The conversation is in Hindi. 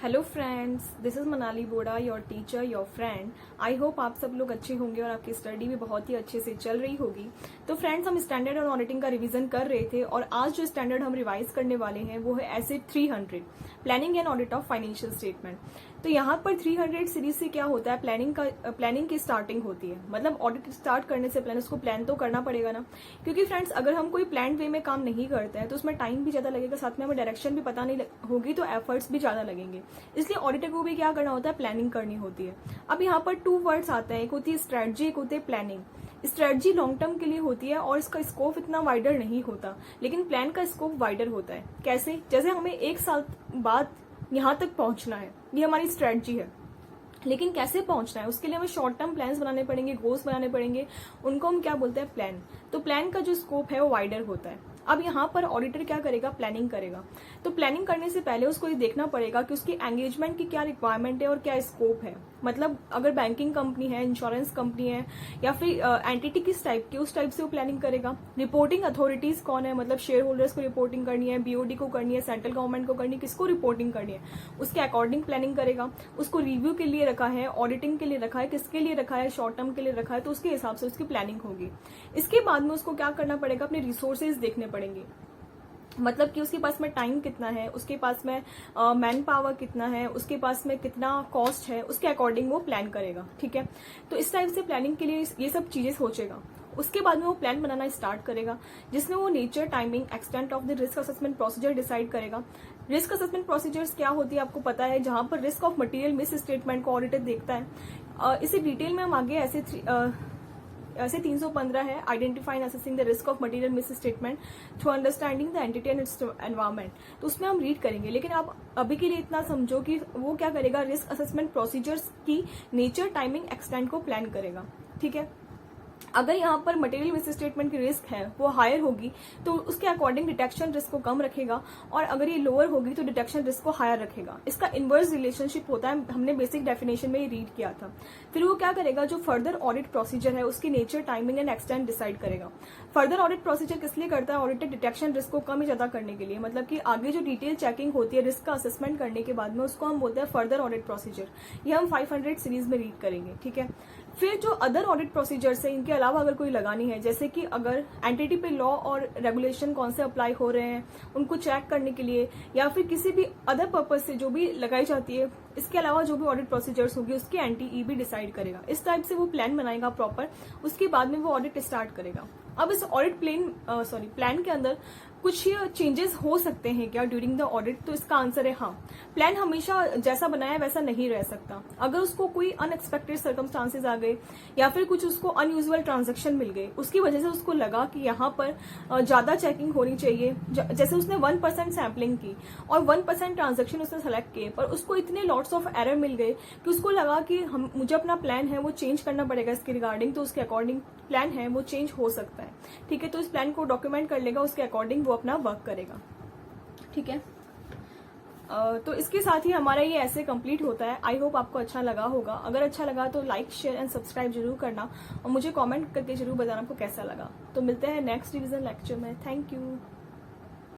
Hello friends, this is Manali Bora, your teacher, your friend. I hope आप सब लोग अच्छे होंगे और आपकी स्टडी भी बहुत ही अच्छे से चल रही होगी। तो फ्रेंड्स, हम स्टैंडर्ड और ऑडिटिंग का रिवीजन कर रहे थे और आज जो स्टैंडर्ड हम रिवाइज करने वाले हैं वो है acid 300, planning and audit of financial statement. तो यहाँ पर 300 सीरीज से क्या होता है, प्लानिंग की स्टार्टिंग होती है। मतलब ऑडिट स्टार्ट करने से पहले उसको प्लान तो करना पड़ेगा ना, क्योंकि फ्रेंड्स अगर हम कोई प्लान वे में काम नहीं करते हैं तो उसमें टाइम भी ज्यादा लगेगा, साथ में हमें डायरेक्शन भी पता नहीं होगी तो एफर्ट्स भी ज्यादा लगेंगे। इसलिए ऑडिटर को भी क्या करना होता है, प्लानिंग करनी होती है। अब यहाँ पर 2 वर्ड्स आते हैं, एक होती है स्ट्रेटजी, एक होती है प्लानिंग। स्ट्रेटजी लॉन्ग टर्म के लिए होती है और इसका स्कोप इतना वाइडर नहीं होता, लेकिन प्लान का स्कोप वाइडर होता है। कैसे? जैसे हमें 1 साल बाद यहाँ तक पहुंचना है, ये हमारी स्ट्रेटजी है। लेकिन कैसे पहुंचना है, उसके लिए हमें शॉर्ट टर्म प्लान्स बनाने पड़ेंगे, गोल्स बनाने पड़ेंगे, उनको हम क्या बोलते हैं, प्लान। तो प्लान का जो स्कोप है वो वाइडर होता है। अब यहाँ पर ऑडिटर क्या करेगा, प्लानिंग करेगा। तो प्लानिंग करने से पहले उसको ये देखना पड़ेगा कि उसकी एंगेजमेंट की क्या रिक्वायरमेंट है और क्या स्कोप है। मतलब अगर बैंकिंग कंपनी है, इंश्योरेंस कंपनी है या फिर एंटिटी किस टाइप की, उस टाइप से वो प्लानिंग करेगा। रिपोर्टिंग अथॉरिटीज कौन है, मतलब शेयर होल्डर्स को रिपोर्टिंग करनी है, बीओडी को करनी है, सेंट्रल गवर्नमेंट को करनी है, किसको रिपोर्टिंग करनी है, उसके अकॉर्डिंग प्लानिंग करेगा। उसको रिव्यू के लिए रखा है, ऑडिटिंग के लिए रखा है, किसके लिए रखा है, शॉर्ट टर्म के लिए रखा है, तो उसके हिसाब से उसकी प्लानिंग होगी। इसके बाद में उसको क्या करना पड़ेगा, अपने रिसोर्सेज देखने पड़ेंगे। मतलब कि उसके पास में टाइम कितना है, उसके पास में मैन पावर कितना है, उसके पास में कितना कॉस्ट है, उसके अकॉर्डिंग वो प्लान करेगा। ठीक है, तो इस टाइप से प्लानिंग के लिए ये सब चीजें सोचेगा। उसके बाद में वो प्लान बनाना स्टार्ट करेगा, जिसमें वो nature, timing, extent of the risk assessment procedure decide करेगा। रिस्क असेसमेंट प्रोसीजर्स क्या होती है आपको पता है, जहां पर risk of material miss statement को ऑडिटर देखता है। इसे डिटेल में हम आगे ऐसे 315 है, identify and assessing the risk of material miss statement through understanding the entity and its environment. तो उसमें हम रीड करेंगे, लेकिन आप अभी के लिए इतना समझो कि वो क्या करेगा, रिस्क असेसमेंट प्रोसीजर्स की नेचर, टाइमिंग, एक्सटेंट को प्लान करेगा। ठीक है, अगर यहाँ पर मटेरियल मिस स्टेटमेंट की रिस्क है वो हायर होगी तो उसके अकॉर्डिंग डिटेक्शन रिस्क को कम रखेगा, और अगर ये लोअर होगी तो डिटेक्शन रिस्क को हायर रखेगा। इसका इनवर्स रिलेशनशिप होता है, हमने बेसिक डेफिनेशन में ये रीड किया था। फिर वो क्या करेगा, जो फर्दर ऑडिट प्रोसीजर है उसकी nature, timing and extent decide करेगा। फर्दर ऑडिट प्रोसीजर किस लिए करता है, ऑडिटर डिटेक्शन रिस्क को कम ज्यादा करने के लिए। मतलब कि आगे जो डिटेल चेकिंग होती है रिस्क का असेसमेंट करने के बाद में, उसको हम बोलते हैं फर्दर ऑडिट प्रोसीजर। ये हम 500 सीरीज में रीड करेंगे। ठीक है, फिर जो अदर ऑडिट प्रोसीजर्स है, इनके अलावा अगर कोई लगानी है, जैसे कि अगर एंटिटी पे लॉ और रेगुलेशन कौन से अप्लाई हो रहे हैं उनको चेक करने के लिए, या फिर किसी भी अदर पर्पज से जो भी लगाई जाती है, इसके अलावा जो भी ऑडिट प्रोसीजर्स होगी उसकी एंटी भी डिसाइड करेगा। इस टाइप से वो प्लान बनाएगा प्रॉपर, उसके बाद में वो ऑडिट स्टार्ट करेगा। अब इस ऑडिट प्लान के अंदर कुछ चेंजेस हो सकते हैं क्या ड्यूरिंग द ऑडिट, तो इसका आंसर है हाँ। प्लान हमेशा जैसा बनाया वैसा नहीं रह सकता। अगर उसको कोई अनएक्सपेक्टेड सर्कमस्टांसेस आ गए या फिर कुछ उसको अनयूजुअल ट्रांजैक्शन मिल गए, उसकी वजह से उसको लगा कि यहाँ पर ज्यादा चेकिंग होनी चाहिए। जैसे उसने 1% सैम्पलिंग की और 1% ट्रांजेक्शन उसने सेलेक्ट किए, पर उसको इतने लॉट्स ऑफ एरर मिल गए कि उसको लगा कि मुझे अपना प्लान है वो चेंज करना पड़ेगा इसके रिगार्डिंग, तो उसके अकॉर्डिंग प्लान है वो चेंज हो सकता है। ठीक है, तो इस प्लान को डॉक्यूमेंट कर लेगा, उसके अकॉर्डिंग वो अपना वर्क करेगा। ठीक है, तो इसके साथ ही हमारा ये ऐसे कंप्लीट होता है। आई होप आपको अच्छा लगा होगा। अगर अच्छा लगा तो लाइक, शेयर एंड सब्सक्राइब जरूर करना और मुझे कमेंट करके जरूर बताना आपको कैसा लगा। तो मिलते हैं नेक्स्ट रिवीजन लेक्चर में। Thank you.